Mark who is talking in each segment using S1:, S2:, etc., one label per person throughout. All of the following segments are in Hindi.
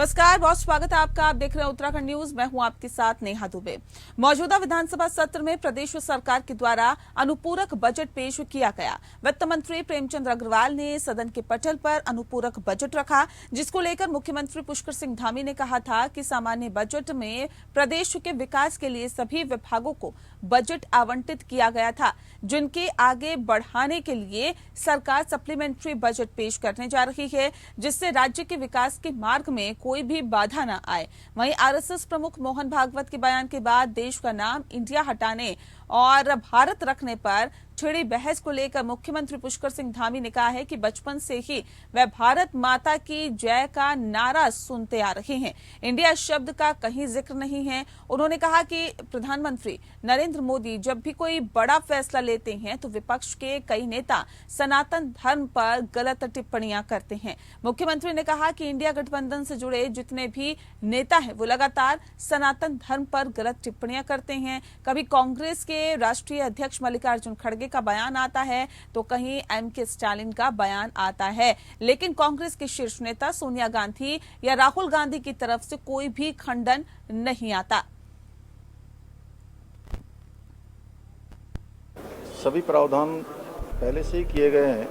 S1: नमस्कार, बहुत स्वागत है आपका। आप देख रहे हैं उत्तराखंड न्यूज। मैं हूं आपके साथ नेहा दुबे। मौजूदा विधानसभा सत्र में प्रदेश सरकार के द्वारा अनुपूरक बजट पेश किया गया। वित्त मंत्री प्रेमचंद अग्रवाल ने सदन के पटल पर अनुपूरक बजट रखा, जिसको लेकर मुख्यमंत्री पुष्कर सिंह धामी ने कहा था कि सामान्य बजट में प्रदेश के विकास के लिए सभी विभागों को बजट आवंटित किया गया था, जिनके आगे बढ़ाने के लिए सरकार सप्लीमेंट्री बजट पेश करने जा रही है, जिससे राज्य के विकास के मार्ग में कोई भी बाधा न आए। वहीं आरएसएस प्रमुख मोहन भागवत के बयान के बाद देश का नाम इंडिया हटाने और भारत रखने पर छिड़ी बहस को लेकर मुख्यमंत्री पुष्कर सिंह धामी ने कहा है कि बचपन से ही वह भारत माता की जय का नारा सुनते आ रहे हैं। इंडिया शब्द का कहीं जिक्र नहीं है। उन्होंने कहा कि प्रधानमंत्री नरेंद्र मोदी जब भी कोई बड़ा फैसला लेते हैं तो विपक्ष के कई नेता सनातन धर्म पर गलत टिप्पणियां करते हैं। मुख्यमंत्री ने कहा कि इंडिया गठबंधन से जुड़े जितने भी नेता हैं वो लगातार सनातन धर्म पर गलत टिप्पणियां करते हैं। कभी कांग्रेस के राष्ट्रीय अध्यक्ष मल्लिकार्जुन खड़गे का बयान आता है तो कहीं एमके स्टालिन का बयान आता है, लेकिन कांग्रेस के शीर्ष नेता सोनिया गांधी या राहुल गांधी की तरफ से कोई भी खंडन नहीं आता।
S2: सभी प्रावधान पहले से ही किए गए हैं,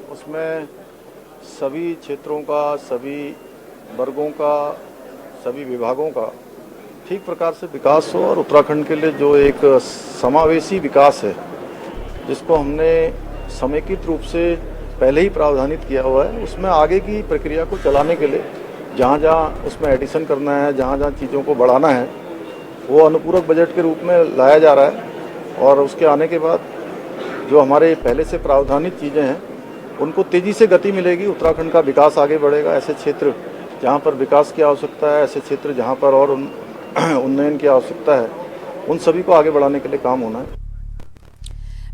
S2: उसमें सभी क्षेत्रों का, सभी वर्गों का, सभी विभागों का ठीक प्रकार से विकास हो और उत्तराखंड के लिए जो एक समावेशी विकास है, जिसको हमने समेकित रूप से पहले ही प्रावधानित किया हुआ है, उसमें आगे की प्रक्रिया को चलाने के लिए जहाँ जहाँ उसमें एडिशन करना है, जहाँ जहाँ चीज़ों को बढ़ाना है, वो अनुपूरक बजट के रूप में लाया जा रहा है। और उसके आने के बाद जो हमारे पहले से प्रावधानित चीज़ें हैं उनको तेज़ी से गति मिलेगी, उत्तराखंड का विकास आगे बढ़ेगा। ऐसे क्षेत्र जहाँ पर विकास की आवश्यकता है, ऐसे क्षेत्र जहाँ पर और उन्नयन की आवश्यकता है, उन सभी को आगे बढ़ाने के लिए काम होना है।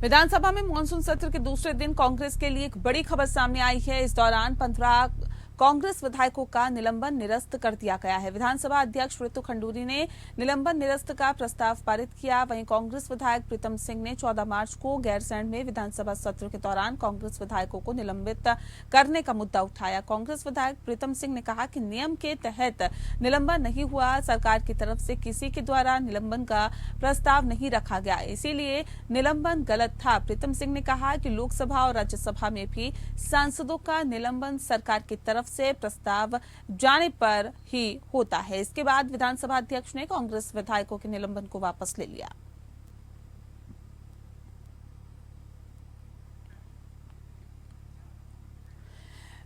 S1: विधानसभा में मानसून सत्र के दूसरे दिन कांग्रेस के लिए एक बड़ी खबर सामने आई है। इस दौरान 15 कांग्रेस विधायकों का निलंबन निरस्त कर दिया गया है। विधानसभा अध्यक्ष ऋतु खंडूरी ने निलंबन निरस्त का प्रस्ताव पारित किया। वहीं कांग्रेस विधायक प्रीतम सिंह ने 14 मार्च को गैरसैंण में विधानसभा सत्र के दौरान कांग्रेस विधायकों को निलंबित करने का मुद्दा उठाया। कांग्रेस विधायक प्रीतम सिंह ने कहा कि नियम के तहत निलंबन नहीं हुआ, सरकार की तरफ से किसी के द्वारा निलंबन का प्रस्ताव नहीं रखा गया, इसीलिए निलंबन गलत था। प्रीतम सिंह ने कहा कि लोकसभा और राज्यसभा में भी सांसदों का निलंबन सरकार की तरफ से प्रस्ताव जाने पर ही होता है। इसके बाद विधानसभा अध्यक्ष ने कांग्रेस विधायकों के निलंबन को वापस ले लिया।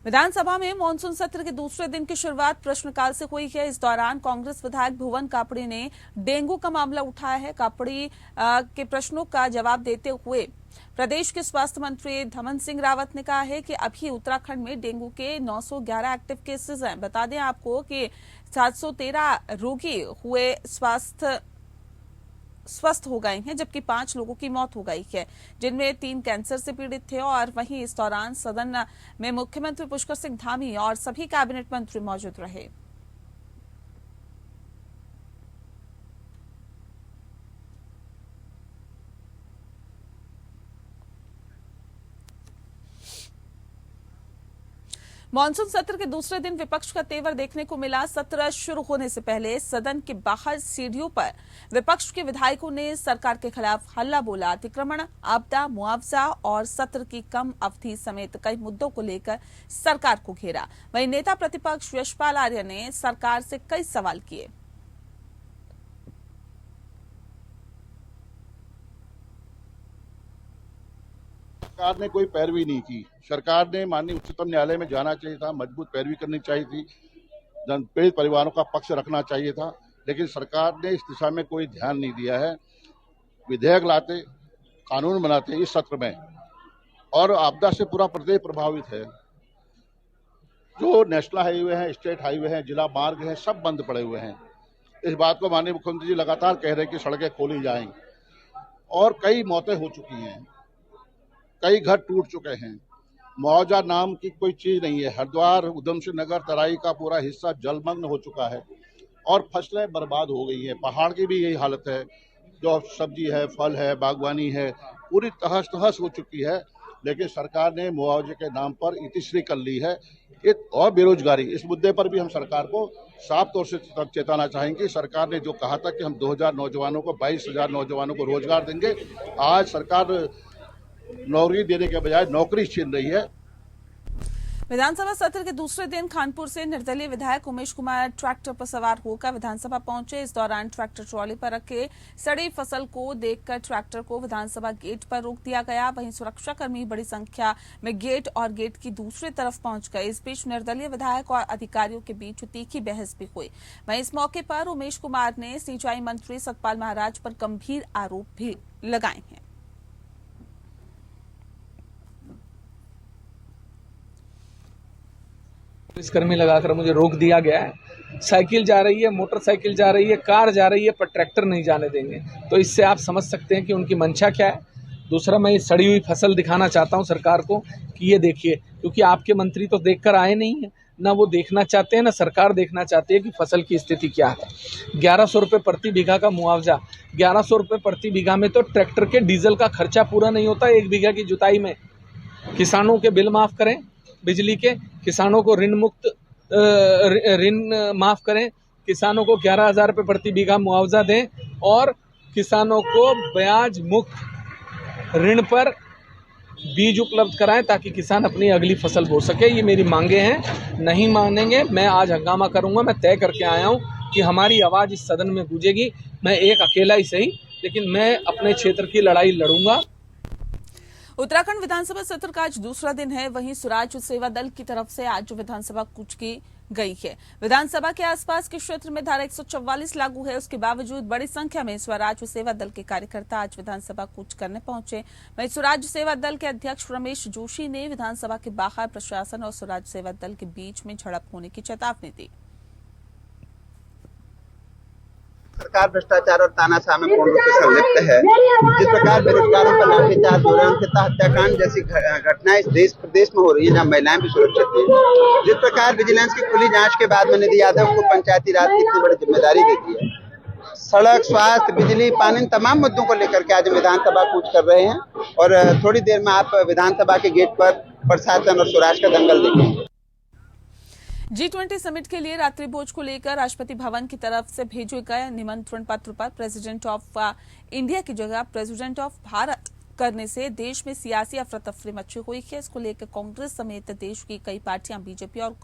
S1: विधानसभा में मानसून सत्र के दूसरे दिन की शुरुआत प्रश्नकाल से हुई है। इस दौरान कांग्रेस विधायक भुवन कापड़ी ने डेंगू का मामला उठाया है। कापड़ी के प्रश्नों का जवाब देते हुए प्रदेश के स्वास्थ्य मंत्री धमन सिंह रावत ने कहा है कि अभी उत्तराखंड में डेंगू के 911 एक्टिव केसेस हैं। बता दें आपको कि 713 रोगी हुए स्वस्थ हो गए हैं, जबकि 5 लोगों की मौत हो गई है, जिनमें 3 कैंसर से पीड़ित थे। और वहीं इस दौरान सदन में मुख्यमंत्री पुष्कर सिंह धामी और सभी कैबिनेट मंत्री मौजूद रहे। मानसून सत्र के दूसरे दिन विपक्ष का तेवर देखने को मिला। सत्र शुरू होने से पहले सदन के बाहर सीढ़ियों पर विपक्ष के विधायकों ने सरकार के खिलाफ हल्ला बोला। अतिक्रमण, आपदा मुआवजा और सत्र की कम अवधि समेत कई मुद्दों को लेकर सरकार को घेरा। वहीं नेता प्रतिपक्ष यशपाल आर्य ने सरकार से कई सवाल किए।
S3: सरकार ने कोई पैरवी नहीं की। सरकार ने माननीय उच्चतम न्यायालय में जाना चाहिए था, मजबूत पैरवी करनी चाहिए थी, पीड़ित परिवारों का पक्ष रखना चाहिए था, लेकिन सरकार ने इस दिशा में कोई ध्यान नहीं दिया है। विधेयक लाते, कानून बनाते इस सत्र में, और आपदा से पूरा प्रदेश प्रभावित है। जो नेशनल हाईवे हैं, स्टेट हाईवे हैं, जिला मार्ग हैं, सब बंद पड़े हुए हैं। इस बात को माननीय मुख्यमंत्री जी लगातार कह रहे हैं कि सड़कें खोली जाएंगी, और कई मौतें हो चुकी हैं, कई घर टूट चुके हैं। मुआवजा नाम की कोई चीज नहीं है। हरिद्वार, उधमसिंह नगर, तराई का पूरा हिस्सा जलमग्न हो चुका है और फसलें बर्बाद हो गई हैं। पहाड़ की भी यही हालत है, जो सब्जी है, फल है, बागवानी है, पूरी तहस तहस हो चुकी है। लेकिन सरकार ने मुआवजे के नाम पर इतिश्री कर ली है। और बेरोजगारी, इस मुद्दे पर भी हम सरकार को साफ तौर से चेताना चाहेंगे। सरकार ने जो कहा था कि हम 2000 नौजवानों को 22,000 नौजवानों को रोजगार देंगे, आज सरकार नौकरी देने के बजाय नौकरी छीन रही है।
S1: विधानसभा सत्र के दूसरे दिन खानपुर से निर्दलीय विधायक उमेश कुमार ट्रैक्टर पर सवार होकर विधानसभा पहुंचे। इस दौरान ट्रैक्टर ट्रॉली पर रखे सड़ी फसल को देखकर ट्रैक्टर को विधानसभा गेट पर रोक दिया गया। वहीं सुरक्षाकर्मी बड़ी संख्या में गेट और गेट की दूसरी तरफ पहुंच गए। इस बीच निर्दलीय विधायक और अधिकारियों के बीच तीखी बहस भी हुई। वहीं इस मौके पर उमेश कुमार ने सिंचाई मंत्री सतपाल महाराज पर गंभीर आरोप भी लगाए हैं।
S4: पुलिसकर्मी लगाकर मुझे रोक दिया गया है। साइकिल जा रही है, मोटरसाइकिल जा रही है, कार जा रही है, पर ट्रैक्टर नहीं जाने देंगे। तो इससे आप समझ सकते हैं कि उनकी मंशा क्या है। दूसरा, मैं ये सड़ी हुई फसल दिखाना चाहता हूं सरकार को कि ये देखिए, क्योंकि आपके मंत्री तो देखकर आए नहीं है, ना वो देखना चाहते हैं, ना सरकार देखना चाहती है कि फसल की स्थिति क्या है। 1100 रुपये प्रति बीघा का मुआवजा, 1100 रुपये प्रति बीघा में तो ट्रैक्टर के डीजल का खर्चा पूरा नहीं होता 1 बीघा की जुताई में। किसानों के बिल माफ करें, बिजली के किसानों को ऋण माफ करें, किसानों को 11,000 रुपये प्रति बीघा मुआवजा दें और किसानों को ब्याज मुक्त ऋण पर बीज उपलब्ध कराएं ताकि किसान अपनी अगली फसल बो सके। ये मेरी मांगे हैं। नहीं मानेंगे, मैं आज हंगामा करूंगा। मैं तय करके आया हूं कि हमारी आवाज इस सदन में गूंजेगी। मैं एक अकेला ही सही, लेकिन मैं अपने क्षेत्र की लड़ाई लड़ूंगा।
S1: उत्तराखंड विधानसभा सत्र का आज दूसरा दिन है। वहीं स्वराज सेवा दल की तरफ से आज विधानसभा कूच की गई है। विधानसभा के आसपास के क्षेत्र में धारा 144 लागू है। उसके बावजूद बड़ी संख्या में स्वराज सेवा दल के कार्यकर्ता आज विधानसभा कूच करने पहुंचे। वहीं स्वराज सेवा दल के अध्यक्ष रमेश जोशी ने विधानसभा के बाहर प्रशासन और स्वराज सेवा दल के बीच में झड़प होने की चेतावनी दी।
S5: सरकार भ्रष्टाचार और तानाशाह में पूर्ण रूप से संलिप्त है। जिस प्रकार बेरोजगारों पर लाठीचार्ज हो रहे हैं, उनके हत्याकांड जैसी घटनाएं इस देश प्रदेश में हो रही है, जहाँ महिलाएं भी सुरक्षित हैं। जिस प्रकार विजिलेंस की खुली जांच के बाद में निधि यादव को पंचायती राज की इतनी बड़ी जिम्मेदारी दी गई है। सड़क, स्वास्थ्य, बिजली, पानी, तमाम मुद्दों को लेकर के आज विधानसभा कूच कर रहे हैं और थोड़ी देर में आप विधानसभा के गेट पर प्रशासन और स्वराज का दंगल देखेंगे।
S1: G20 समिट के लिए रात्रि भोज को लेकर राष्ट्रपति भवन की तरफ से भेजे गए निमंत्रण पत्र पर प्रेसिडेंट ऑफ इंडिया की जगह प्रेसिडेंट ऑफ भारत करने से देश में सियासी अफरा-तफरी मची हुई है। इसको लेकर कांग्रेस समेत देश की कई पार्टियां बीजेपी और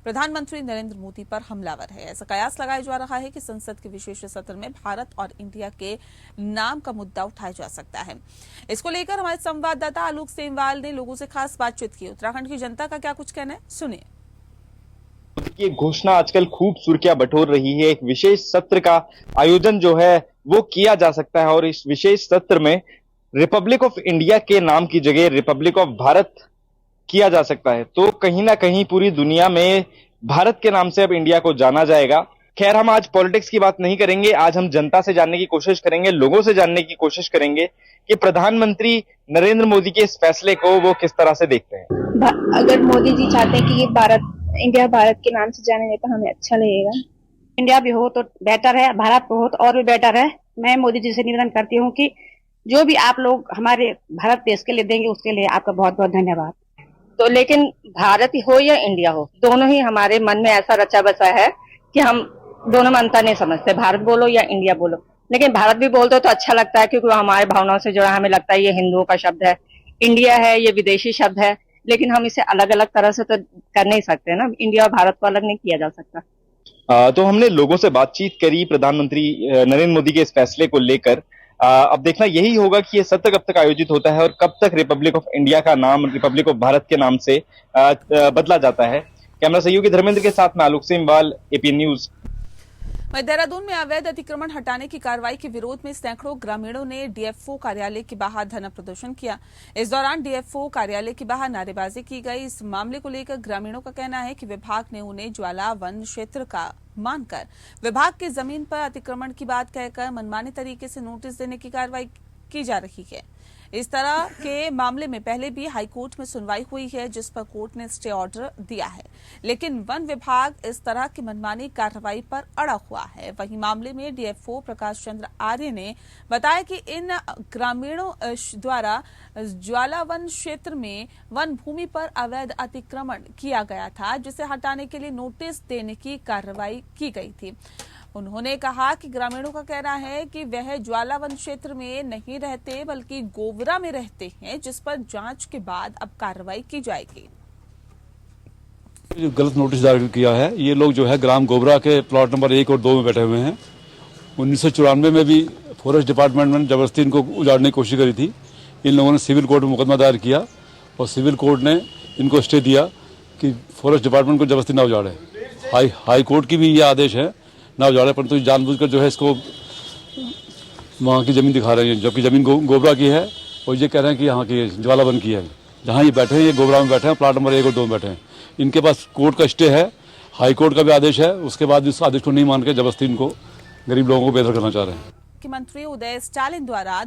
S1: प्रधानमंत्री नरेंद्र मोदी पर हमलावर है। ऐसा कयास लगाया जा रहा है कि संसद के विशेष सत्र में भारत और इंडिया के नाम का मुद्दा उठाया जा सकता है। इसको लेकर हमारे संवाददाता आलोक सेमवाल ने लोगों से खास बातचीत की। उत्तराखंड की जनता का क्या कुछ कहना है, सुनिए।
S6: ये घोषणा आजकल खूब सुर्खियां बटोर रही है। एक विशेष सत्र का आयोजन जो है वो किया जा सकता है और इस विशेष सत्र में रिपब्लिक ऑफ इंडिया के नाम की जगह रिपब्लिक ऑफ भारत किया जा सकता है। तो कहीं ना कहीं पूरी दुनिया में भारत के नाम से अब इंडिया को जाना जाएगा। खैर, हम आज पॉलिटिक्स की बात नहीं करेंगे। आज हम जनता से जानने की कोशिश करेंगे, लोगों से जानने की कोशिश करेंगे कि प्रधानमंत्री नरेंद्र मोदी के इस फैसले को वो किस तरह से देखते हैं।
S7: अगर मोदी जी चाहते हैं कि ये इंडिया भारत के नाम से जाने तो हमें अच्छा लगेगा। इंडिया भी हो तो बेटर है, भारत हो तो और भी बेटर है। मैं मोदी जी से निवेदन करती हूँ कि जो भी आप लोग हमारे भारत देश के लिए देंगे उसके लिए आपका बहुत बहुत धन्यवाद। तो लेकिन भारत ही हो या इंडिया हो, दोनों ही हमारे मन में ऐसा रचा बसा है कि हम दोनों में अंतर नहीं समझते, भारत बोलो या इंडिया बोलो। लेकिन भारत भी बोलते तो अच्छा लगता है क्योंकि वो हमारे भावनाओं से जुड़ा, हमें लगता है ये हिंदुओं का शब्द है। इंडिया है ये विदेशी शब्द है, लेकिन हम इसे अलग अलग तरह से तो कर नहीं सकते ना। इंडिया और भारत को अलग नहीं किया जा सकता।
S6: तो हमने लोगों से बातचीत करी प्रधानमंत्री नरेंद्र मोदी के इस फैसले को लेकर। अब देखना यही होगा कि ये सत्र कब तक आयोजित होता है और कब तक रिपब्लिक ऑफ इंडिया का नाम रिपब्लिक ऑफ भारत के नाम से बदला जाता है। कैमरा सहयोगी धर्मेंद्र के साथ में आलोक सेमवाल, एपी न्यूज।
S1: वहीं देहरादून में अवैध अतिक्रमण हटाने की कार्रवाई के विरोध में सैकड़ों ग्रामीणों ने डीएफओ कार्यालय के बाहर धरना प्रदर्शन किया। इस दौरान डीएफओ कार्यालय के बाहर नारेबाजी की गई। इस मामले को लेकर ग्रामीणों का कहना है कि विभाग ने उन्हें ज्वाला वन क्षेत्र का मानकर विभाग की जमीन पर अतिक्रमण की बात कहकर मनमाने तरीके से नोटिस देने की कार्रवाई की जा रही है। इस तरह के मामले में पहले भी हाईकोर्ट में सुनवाई हुई है, जिस पर कोर्ट ने स्टे ऑर्डर दिया है, लेकिन वन विभाग इस तरह की मनमानी कार्रवाई पर अड़ा हुआ है। वहीं मामले में डीएफओ प्रकाश चंद्र आर्य ने बताया कि इन ग्रामीणों द्वारा ज्वालावन क्षेत्र में वन भूमि पर अवैध अतिक्रमण किया गया था, जिसे हटाने के लिए नोटिस देने की कार्रवाई की गई थी। उन्होंने कहा कि ग्रामीणों का कहना है कि वह ज्वालावन क्षेत्र में नहीं रहते बल्कि गोबरा में रहते हैं, जिस पर जांच के बाद अब कार्रवाई की जाएगी।
S8: जो गलत नोटिस जारी किया है, ये लोग जो है ग्राम गोबरा के प्लॉट नंबर 1 और 2 में बैठे हुए हैं। 1994 में भी फॉरेस्ट डिपार्टमेंट ने जबरदस्ती इनको उजाड़ने की कोशिश करी थी। इन लोगों ने सिविल कोर्ट में मुकदमा दायर किया और सिविल कोर्ट ने इनको स्टे दिया कि फॉरेस्ट डिपार्टमेंट को जबरदस्ती ना उजाड़े। हाई कोर्ट की भी ये आदेश है ना उजाड़े, परंतु जानबूझकर जो है इसको वहाँ की जमीन दिखा रहे हैं, जबकि जमीन गोबरा की है और ये कह रहे हैं कि यहाँ की ज्वालावन की है। जहाँ ये बैठे हैं, ये गोबरा में बैठे हैं, प्लाट नंबर 1 और 2 में बैठे हैं। इनके पास कोर्ट का स्टे है, हाई कोर्ट का भी आदेश है, उसके बाद इस आदेश को नहीं मान के जबरदस्ती इनको गरीब लोगों को बेदर करना चाह रहे हैं।
S1: मुख्यमंत्री उदय स्टालिन द्वारा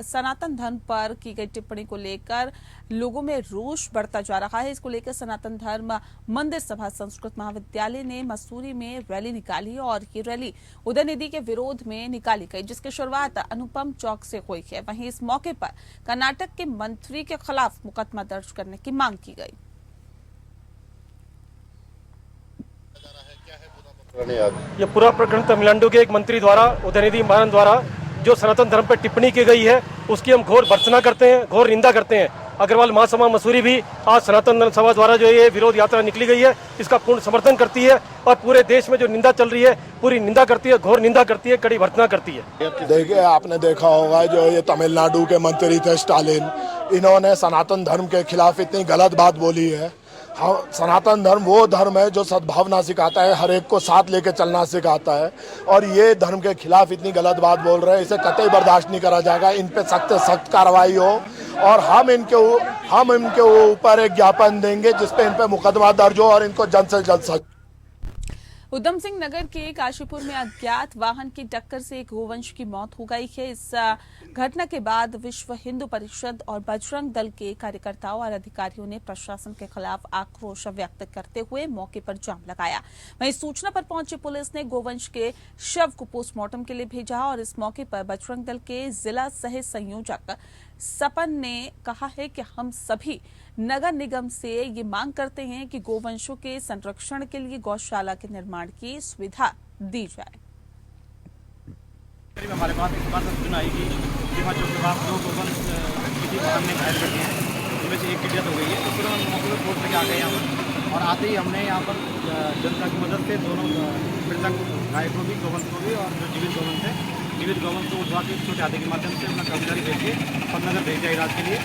S1: सनातन धर्म पर की गई टिप्पणी को लेकर लोगों में रोष बढ़ता जा रहा है। इसको लेकर सनातन धर्म मंदिर सभा संस्कृत महाविद्यालय ने मसूरी में रैली निकाली और ये रैली उदयनिधि के विरोध में निकाली गई, जिसकी शुरुआत अनुपम चौक से हुई है। वहीं इस मौके पर कर्नाटक के मंत्री के खिलाफ मुकदमा दर्ज करने की मांग की गई।
S9: ये पूरा प्रकरण तमिलनाडु के एक मंत्री द्वारा, उदयनिधि महाराज द्वारा जो सनातन धर्म पर टिप्पणी की गई है, उसकी हम घोर भर्त्सना करते हैं, घोर निंदा करते हैं। अग्रवाल महासभा मसूरी भी आज सनातन धर्म सभा द्वारा जो ये विरोध यात्रा निकली गई है, इसका पूर्ण समर्थन करती है और पूरे देश में जो निंदा चल रही है पूरी निंदा करती है, घोर निंदा करती है, कड़ी भर्त्सना करती है।
S10: देखिए, आपने देखा होगा जो ये तमिलनाडु के मंत्री थे स्टालिन, इन्होंने सनातन धर्म के खिलाफ इतनी गलत बात बोली है। हाँ, सनातन धर्म वो धर्म है जो सद्भावना सिखाता है, हर एक को साथ लेके चलना सिखाता है, और ये धर्म के खिलाफ इतनी गलत बात बोल रहे हैं, इसे कतई बर्दाश्त नहीं करा जाएगा। इन पे सख्त से सख्त कार्रवाई हो और हम इनके ऊपर एक ज्ञापन देंगे जिसपे इन पे मुकदमा दर्ज हो और इनको जल्द से जल्द सजा।
S1: उधम सिंह नगर के काशीपुर में अज्ञात वाहन की टक्कर से एक गोवंश की मौत हो गई है। इस घटना के बाद विश्व हिंदू परिषद और बजरंग दल के कार्यकर्ताओं और अधिकारियों ने प्रशासन के खिलाफ आक्रोश व्यक्त करते हुए मौके पर जाम लगाया। वहीं सूचना पर पहुंची पुलिस ने गोवंश के शव को पोस्टमार्टम के लिए भेजा और इस मौके पर बजरंग दल के जिला सह संयोजक सपन ने कहा है कि हम सभी नगर निगम से ये मांग करते हैं कि गोवंशों के संरक्षण के लिए गौशाला के निर्माण की सुविधा दी जाए।
S11: हमारे पास एक बार सूचना आई कि सीमा चौक के पास 2 गोवंश किसी वाहन में घायल करते हैं, जिनमें से एक की डेथ हो गई है। तो फिर हम मौके पर फोर्स लेके आ गए यहाँ पर और आते ही हमने यहाँ पर जनता की मदद से दोनों मृतक गाय को भी, गोवंश को भी, और जो जीवित गोवंश है, जीवित गोवंश को उठवा के छोटे हाथी के माध्यम से अपना कर्मचारी भेज के पटनगर भेज दिया इलाज के लिए,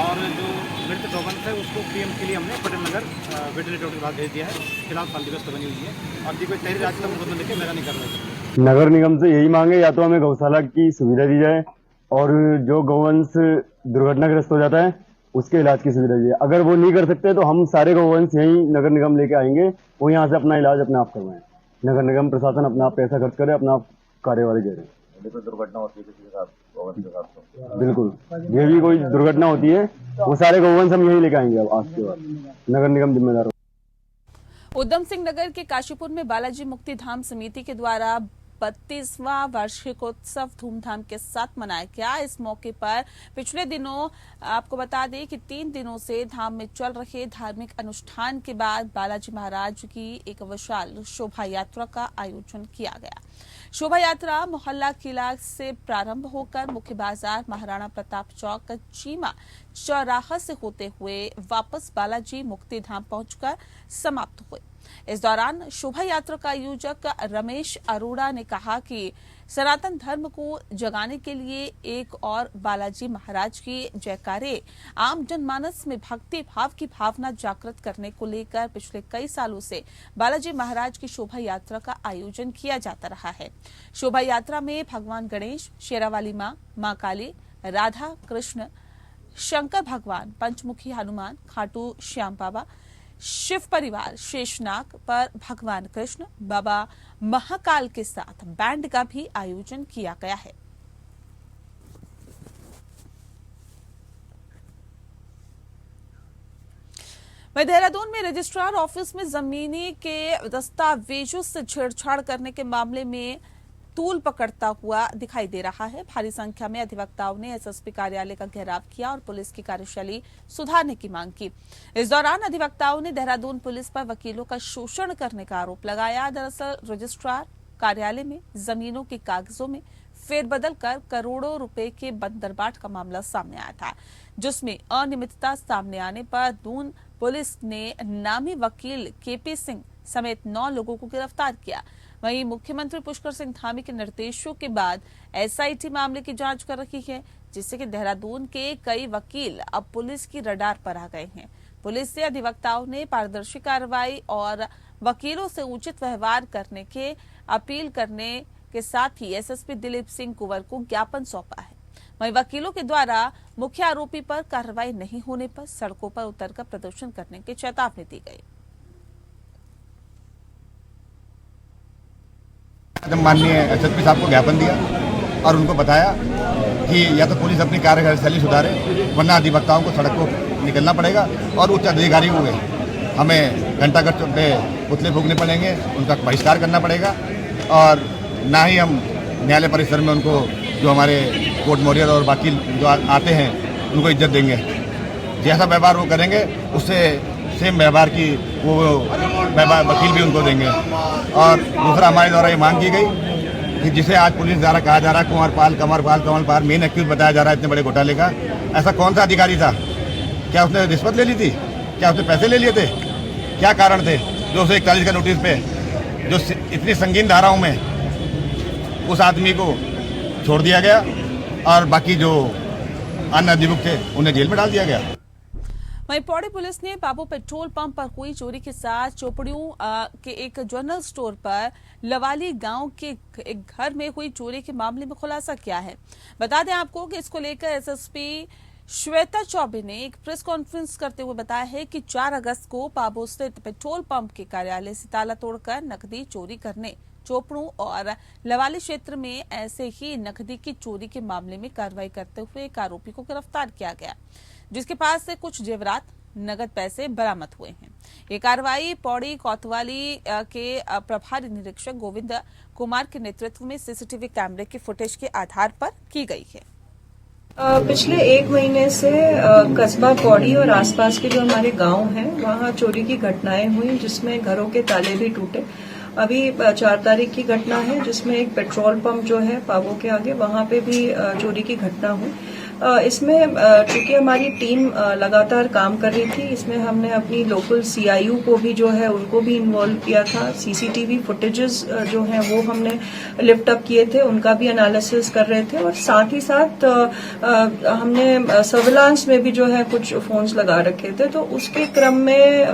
S11: और जो मृत गोवंश है उसको पीएम के लिए हमने पटनगर वेटरनरी डॉक्टर के पास भेज दिया है। फिलहाल शांति व्यवस्था बनी हुई है और कोई तहरीर आज तक मुकदमा लेके मेरा नहीं कर रहे।
S12: नगर निगम से यही मांगे, या तो हमें गौशाला की सुविधा दी जाए और जो गौवंश दुर्घटनाग्रस्त हो जाता है उसके इलाज की सुविधा दी जाए। अगर वो नहीं कर सकते तो हम सारे गौवंश यही नगर निगम लेके आएंगे, वो यहाँ से अपना इलाज अपने आप करवाएं। नगर निगम प्रशासन अपना आप पैसा खर्च करे, अपना आप कार्यवाही करे।
S2: दुर्घटना होती है किसी के साथ, गोवंश के साथ, तो
S12: बिल्कुल ये भी कोई दुर्घटना होती है, वो सारे गौवंश हम यही लेके आएंगे। अब आज के बाद नगर निगम जिम्मेदार।
S1: उधम सिंह नगर के काशीपुर में बालाजी मुक्ति धाम समिति के द्वारा 32वां वार्षिकोत्सव धूमधाम के साथ मनाया गया। इस मौके पर पिछले दिनों आपको बता दें कि 3 दिनों से धाम में चल रहे धार्मिक अनुष्ठान के बाद बालाजी महाराज की एक विशाल शोभा यात्रा का आयोजन किया गया। शोभा यात्रा मोहल्ला किला से प्रारंभ होकर मुख्य बाजार महाराणा प्रताप चौक चीमा चौराहा से होते हुए वापस बालाजी मुक्ति धाम पहुंचकर समाप्त हुई। इस दौरान शोभा यात्रा का आयोजक रमेश अरोड़ा ने कहा कि सनातन धर्म को जगाने के लिए एक और बालाजी महाराज की जयकारे आम जनमानस में भक्ति भाव की भावना जागृत करने को लेकर पिछले कई सालों से बालाजी महाराज की शोभा यात्रा का आयोजन किया जाता रहा है। शोभा यात्रा में भगवान गणेश, शेरावाली मां काली, राधा कृष्ण, शंकर भगवान, पंचमुखी हनुमान, खाटू श्याम बाबा, शिव परिवार, शेषनाग पर भगवान कृष्ण, बाबा महाकाल के साथ बैंड का भी आयोजन किया गया है। वहीं देहरादून में रजिस्ट्रार ऑफिस में जमीनी के दस्तावेजों से छेड़छाड़ करने के मामले में तूल पकड़ता हुआ दिखाई दे रहा है। भारी संख्या में अधिवक्ताओं ने एसएसपी कार्यालय का घेराव किया और पुलिस की कार्यशैली सुधारने की मांग की। इस दौरान अधिवक्ताओं ने देहरादून पुलिस पर वकीलों का शोषण करने का आरोप लगाया। दरअसल रजिस्ट्रार कार्यालय में जमीनों के कागजों में फेरबदल कर करोड़ों रुपए के बंदरबाट का मामला सामने आया था, जिसमें अनियमितता सामने आने पर दून पुलिस ने नामी वकील केपी सिंह समेत 9 लोगों को गिरफ्तार किया। वहीं मुख्यमंत्री पुष्कर सिंह धामी के निर्देशों के बाद एसआईटी मामले की जांच कर रही है, जिससे कि देहरादून के कई वकील अब पुलिस की रडार पर आ गए हैं। पुलिस से अधिवक्ताओं ने पारदर्शी कार्रवाई और वकीलों से उचित व्यवहार करने के अपील करने के साथ ही एसएसपी दिलीप सिंह कुंवर को ज्ञापन सौंपा है। वहीं वकीलों के द्वारा मुख्य आरोपी पर कार्रवाई नहीं होने पर सड़कों पर उतरकर प्रदर्शन करने की चेतावनी दी गई।
S13: माननीय एसएसपी साहब को ज्ञापन दिया और उनको बताया कि या तो पुलिस अपनी कार्यशैली सुधारे, वरना अधिवक्ताओं को सड़क को निकलना पड़ेगा और उच्च अधिकारियों को हमें घंटाघर पे पुतले फूकने पड़ेंगे, उनका बहिष्कार करना पड़ेगा और ना ही हम न्यायालय परिसर में उनको जो हमारे कोर्ट मॉरियर और बाकी जो आते हैं उनको इज्जत देंगे। जैसा व्यवहार वो करेंगे उससे सेम व्यवहार की वो व्यवहार वकील भी उनको देंगे। और दूसरा हमारे द्वारा ये मांग की गई कि जिसे आज पुलिस द्वारा कहा जा रहा है कमलपाल मेन एक्यूज बताया जा रहा है इतने बड़े घोटाले का, ऐसा कौन सा अधिकारी था? क्या उसने रिश्वत ले ली थी? क्या उसने पैसे ले लिए थे? क्या कारण थे जो उसे 41 का नोटिस पे जो इतनी संगीन धाराओं में उस आदमी को छोड़ दिया गया और बाकी जो अन्य अभियुक्त थे उन्हें जेल में डाल दिया गया।
S1: वहीं पौड़ी पुलिस ने बाबू पेट्रोल पंप पर हुई चोरी के साथ चोपड़ियों के एक जनरल स्टोर पर लवाली गांव के एक घर में हुई चोरी के मामले में खुलासा किया है। बता दें आपको कि इसको लेकर एसएसपी श्वेता चौबे ने एक प्रेस कॉन्फ्रेंस करते हुए बताया है कि 4 अगस्त को पाबो स्थित पेट्रोल पंप के कार्यालय से ताला तोड़कर नकदी चोरी करने चोपड़ों और लवाली क्षेत्र में ऐसे ही नकदी की चोरी के मामले में कार्रवाई करते हुए एक आरोपी को गिरफ्तार किया गया, जिसके पास से कुछ जेवरात नगद पैसे बरामद हुए हैं। ये कार्रवाई पौड़ी कोतवाली के प्रभारी निरीक्षक गोविंद कुमार के नेतृत्व में सीसीटीवी कैमरे की फुटेज के आधार पर की गई है।
S14: पिछले 1 महीने से कस्बा पौड़ी और आसपास के जो हमारे गांव हैं वहां चोरी की घटनाएं हुई, जिसमें घरों के ताले भी टूटे। अभी 4 तारीख की घटना है जिसमें एक पेट्रोल पंप जो है पाबो के आगे वहां पे भी चोरी की घटना हुई। इसमें चूंकि हमारी टीम लगातार काम कर रही थी, इसमें हमने अपनी लोकल सीआईयू को भी जो है उनको भी इन्वॉल्व किया था। सीसीटीवी फुटेजेस जो हैं वो हमने लिफ्ट अप किए थे, उनका भी एनालिसिस कर रहे थे और साथ ही साथ हमने सर्विलांस में भी जो है कुछ फोन्स लगा रखे थे। तो उसके क्रम में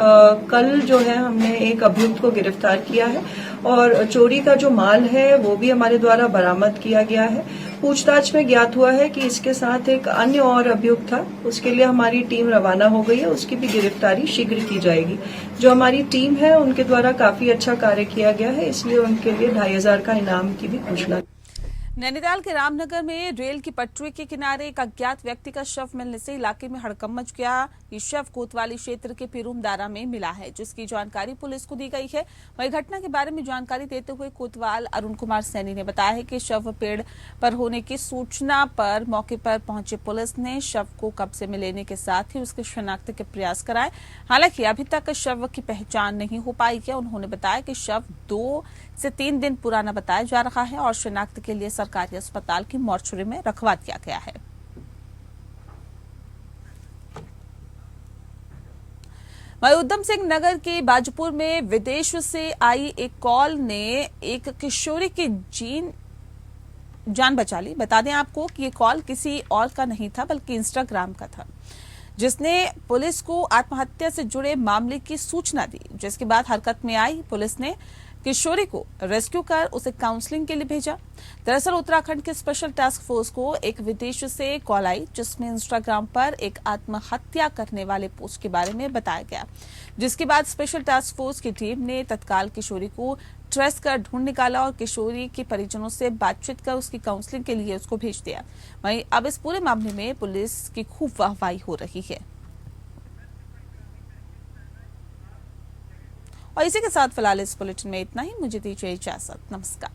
S14: कल जो है हमने एक अभियुक्त को गिरफ्तार किया है और चोरी का जो माल है वो भी हमारे द्वारा बरामद किया गया है। पूछताछ में ज्ञात हुआ है कि इसके साथ एक अन्य और अभियुक्त था, उसके लिए हमारी टीम रवाना हो गई है, उसकी भी गिरफ्तारी शीघ्र की जाएगी। जो हमारी टीम है उनके द्वारा काफी अच्छा कार्य किया गया है, इसलिए उनके लिए 2500 का इनाम की भी घोषणा।
S1: नैनीताल के रामनगर में रेल की पटरी के किनारे एक अज्ञात व्यक्ति का शव मिलने से इलाके में हड़कंप मच गया। ये शव कोतवाली क्षेत्र के पिरुमदारा में मिला है, जिसकी जानकारी पुलिस को दी गई है। वहीं घटना के बारे में जानकारी देते हुए कोतवाल अरुण कुमार सैनी ने बताया है कि शव पेड़ पर होने की सूचना पर मौके पर पहुंची पुलिस ने शव को कब्जे में लेने के साथ ही उसके शनाख्त के प्रयास कराए। हालांकि अभी तक शव की पहचान नहीं हो पाई है। उन्होंने बताया कि शव 2 से 3 दिन पुराना बताया जा रहा है और शनाख्त के लिए सरकारी अस्पताल की मॉर्चरी में रखवा दिया गया है। वहीं उधम सिंह नगर के बाजपुर में विदेश से आई एक कॉल ने एक किशोरी की जान बचा ली। बता दें आपको कि ये कॉल किसी और का नहीं था बल्कि इंस्टाग्राम का था, जिसने पुलिस को आत्महत्या से जुड़े मामले की सूचना दी। जिसके बाद हरकत में आई पुलिस ने किशोरी को रेस्क्यू कर उसे काउंसलिंग के लिए भेजा। दरअसल उत्तराखंड के स्पेशल टास्क फोर्स को एक विदेश से कॉल आई, जिसमें इंस्टाग्राम पर एक आत्महत्या करने वाले पोस्ट के बारे में बताया गया। जिसके बाद स्पेशल टास्क फोर्स की टीम ने तत्काल किशोरी को ट्रेस कर ढूंढ निकाला और किशोरी के परिजनों से बातचीत कर उसकी काउंसलिंग के लिए उसको भेज दिया। वहीं अब इस पूरे मामले में पुलिस की खूब वाहवाही हो रही है। और इसी के साथ फिलहाल इस बुलेटिन में इतना ही। मुझे दीजिए इजाजत। नमस्कार।